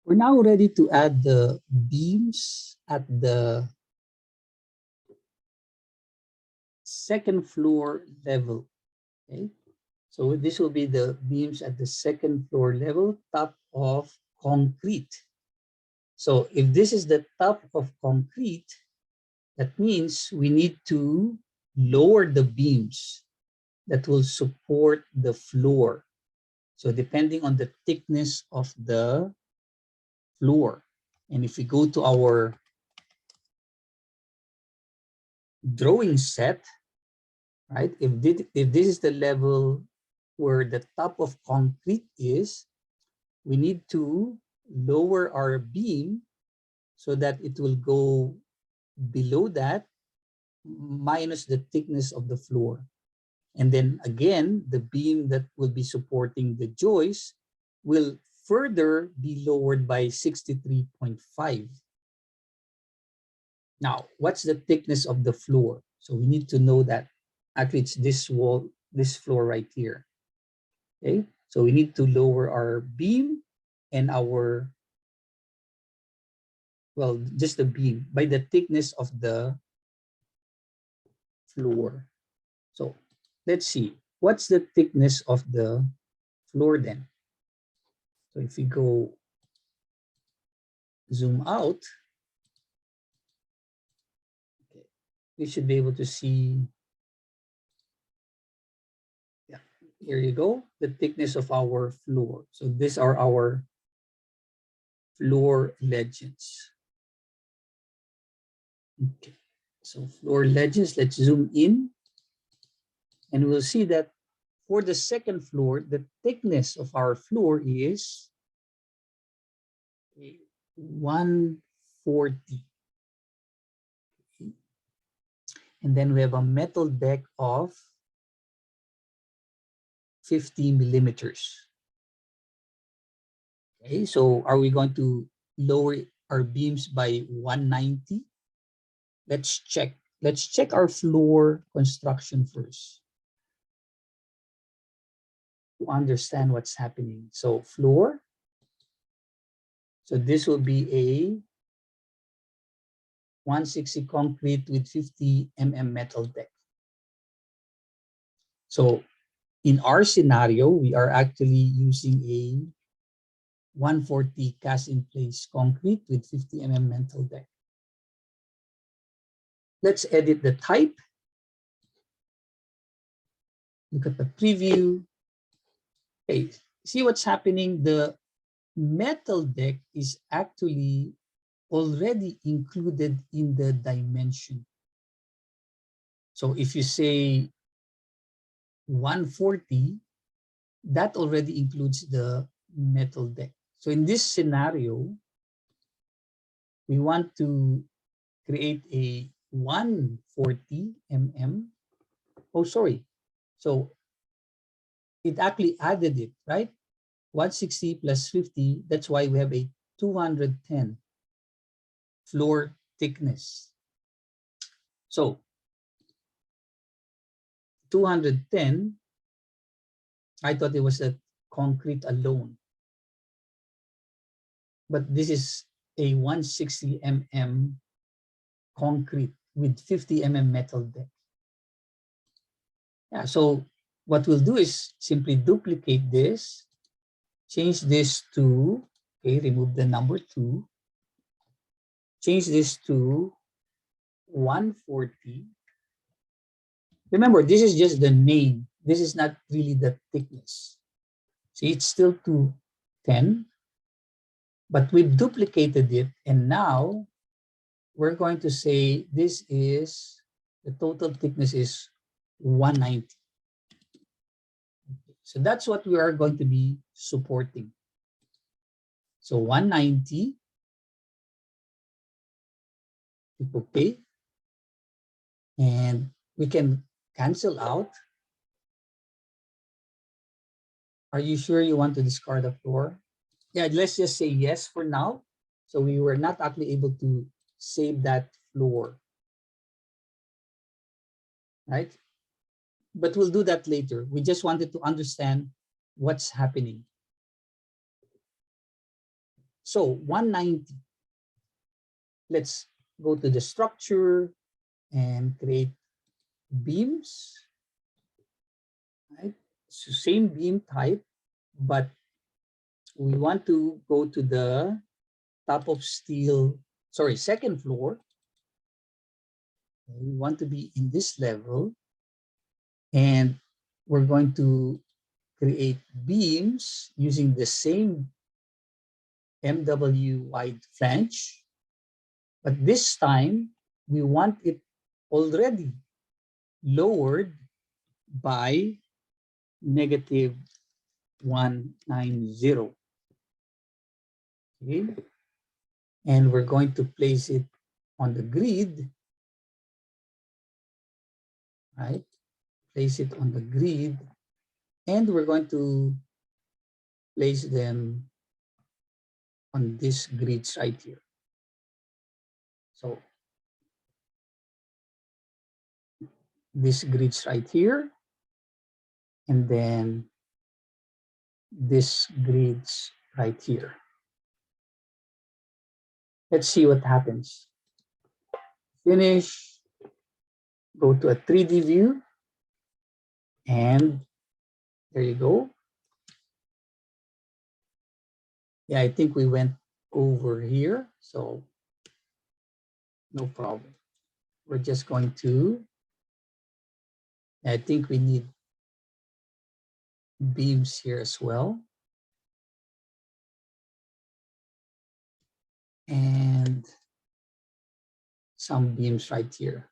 We're now ready to add the beams at the second floor level. Okay, so this will be the beams at the second floor level, top of concrete. So if this is the top of concrete, that means we need to lower the beams that will support the floor. So depending on the thickness of the floor. And if we go to our drawing set, right? If this is the level where the top of concrete is, we need to lower our beam so that it will go below that minus the thickness of the floor. And then again, the beam that will be supporting the joist will further be lowered by 63.5. Now, what's the thickness of the floor? So we need to know that actually it's this wall, this floor right here. Okay, so we need to lower our beam and our, well, just the beam by the thickness of the floor. So let's see, what's the thickness of the floor then? So if we go zoom out, okay, we should be able to see, yeah, here you go, the thickness of our floor. So these are our floor legends. Okay, so floor legends, let's zoom in, and we'll see that for the second floor, the thickness of our floor is 140. And then we have a metal deck of 50 millimeters. Okay, so are we going to lower our beams by 190? Let's check. Let's check our floor construction first to understand what's happening. So floor. So this will be a 160 concrete with 50 mm metal deck. So in our scenario, we are actually using a 140 cast in place concrete with 50 mm metal deck. Let's edit the type. Look at the preview. Okay, see what's happening. The metal deck is actually already included in the dimension. So if you say 140, that already includes the metal deck. So in this scenario, we want to create a 140 mm. Oh, sorry. So it actually added it, right? 160 plus 50, that's why we have a 210 floor thickness. So 210, I thought it was a concrete alone. But this is a 160 mm concrete with 50 mm metal deck. Yeah, so what we'll do is simply duplicate this, change this to, okay, remove the number 2, change this to 140. Remember, this is just the name. This is not really the thickness. See, it's still 210, but we've duplicated it, and now we're going to say this is, the total thickness is 190. So that's what we are going to be supporting. So 190, click OK, and we can cancel out. Are you sure you want to discard the floor? Yeah, let's just say yes for now. So we were not actually able to save that floor, right? But we'll do that later. We just wanted to understand what's happening. So 190. Let's go to the structure and create beams. Right? So same beam type, but we want to go to the top of steel, sorry, second floor. We want to be in this level, and we're going to create beams using the same MW wide flange, but this time we want it already lowered by negative 190. Okay, and we're going to place it on the grid, right? Place it on the grid, and we're going to place them on this grids right here. So this grids right here, and then this grids right here. Let's see what happens. Finish, go to a 3D view, and there you go. Yeah, I think we went over here, so no problem. We're just going to, I think we need beams here as well. And some beams right here.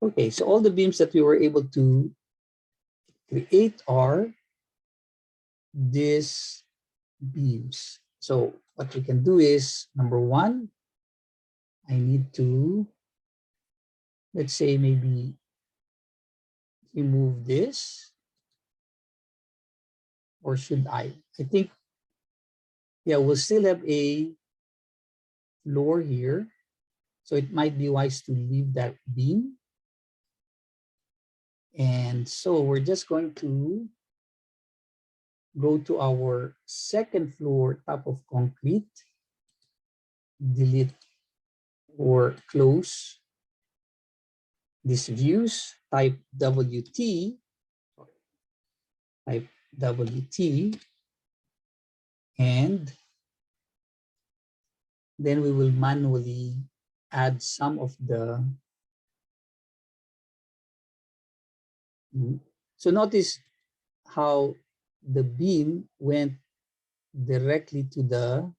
Okay, so all the beams that we were able to create are these beams. So what we can do is, number one, I need to, let's say maybe remove this, or should I? I think, yeah, we'll still have a floor here. So it might be wise to leave that beam. And so we're just going to go to our second floor top of concrete, delete or close these views, type WT, and then we will manually add some of the, so notice how the beam went directly to the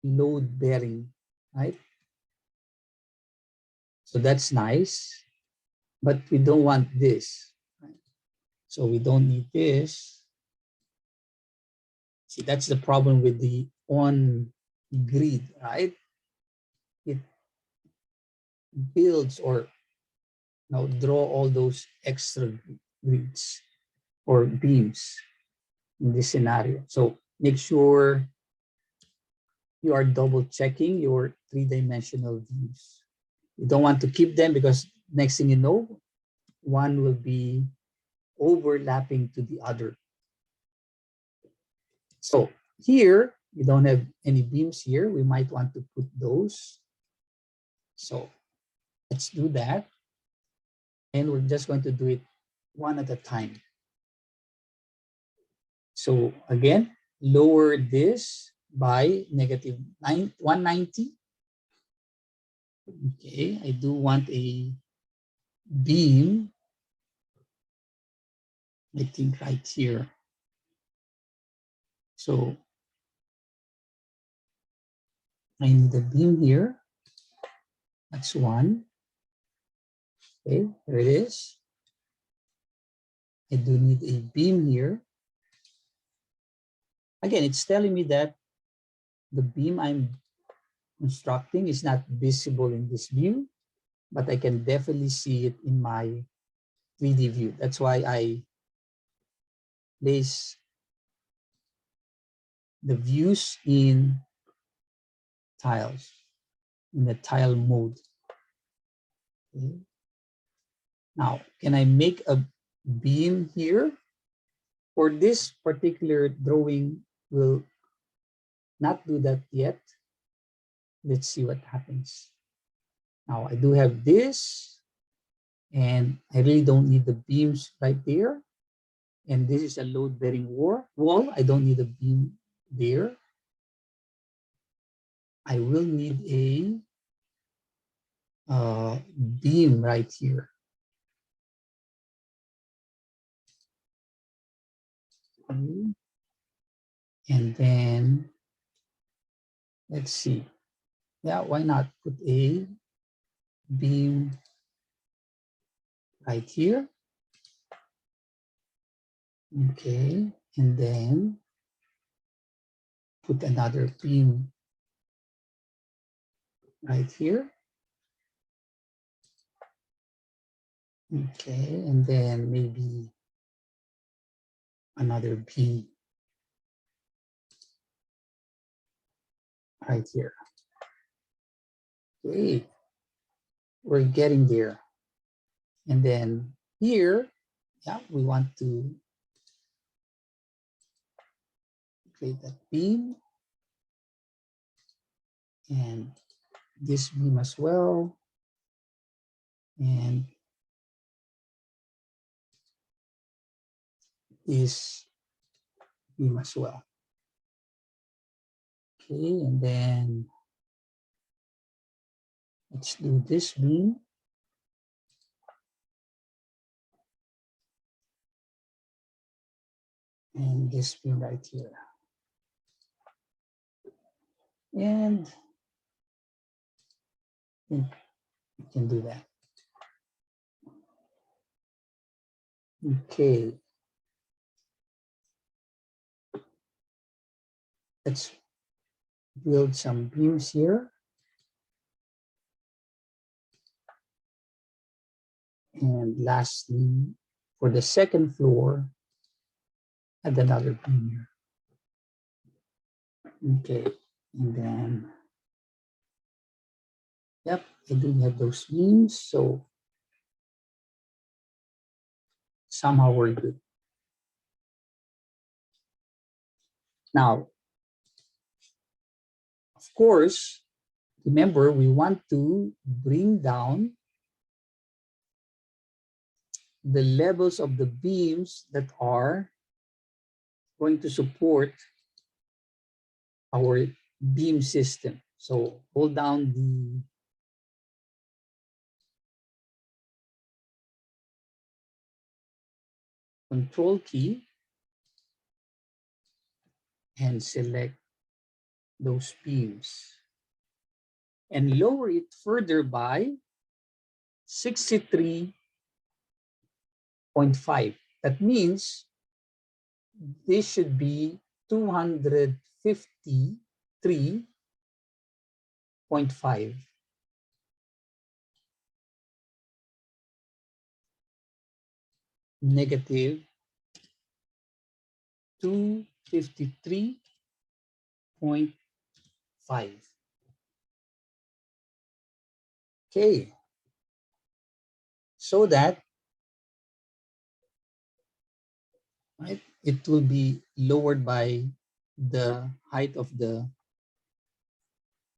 load bearing, right? So that's nice, but we don't want this, right? So we don't need this. See, that's the problem with the on grid, right? It builds or draw all those extra grids or beams in this scenario. So make sure you are double checking your three-dimensional views. You don't want to keep them because next thing you know, one will be overlapping to the other. So here, we don't have any beams here. We might want to put those. So let's do that. And we're just going to do it one at a time. So again, lower this by negative 190. Okay, I do want a beam, I think right here. So I need a beam here. That's one. Okay, there it is. I do need a beam here. Again, it's telling me that the beam I'm constructing is not visible in this view, but I can definitely see it in my 3D view. That's why I place the views in tiles, in the tile mode. Okay. Now, can I make a beam here? For this particular drawing, we'll not do that yet. Let's see what happens. Now I do have this, and I really don't need the beams right there. And this is a load-bearing wall. I don't need a beam there. I will need a beam right here. Okay. And then let's see. Yeah, why not put a beam right here? Okay, and then put another beam right here. Okay, and then maybe another beam right here. Okay, we're getting there. And then here, yeah, we want to create that beam and this beam as well. And this beam as well. Okay, and then let's do this beam. And this beam right here. And I think we can do that. Okay. Let's build some beams here. And lastly, for the second floor, add another beam here. Okay, and then, yep, I do have those beams, so somehow we're good. Now, of course, remember, we want to bring down the levels of the beams that are going to support our beam system. So hold down the control key and select those beams and lower it further by 63.5. That means this should be 253.5. Negative 253.5. Okay, so that right, it will be lowered by the height of the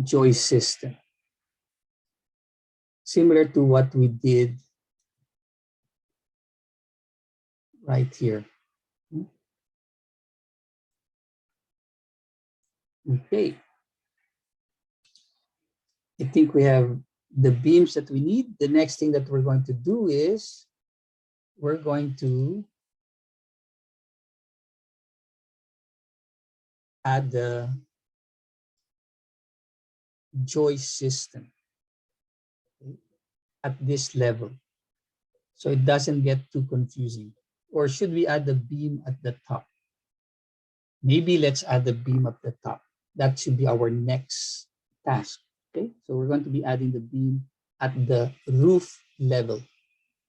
joist system. Similar to what we did right here. Okay. I think we have the beams that we need. The next thing that we're going to do is we're going to add the joist system at this level, so it doesn't get too confusing. Or should we add the beam at the top? Maybe let's add the beam at the top. That should be our next task. Okay, so we're going to be adding the beam at the roof level.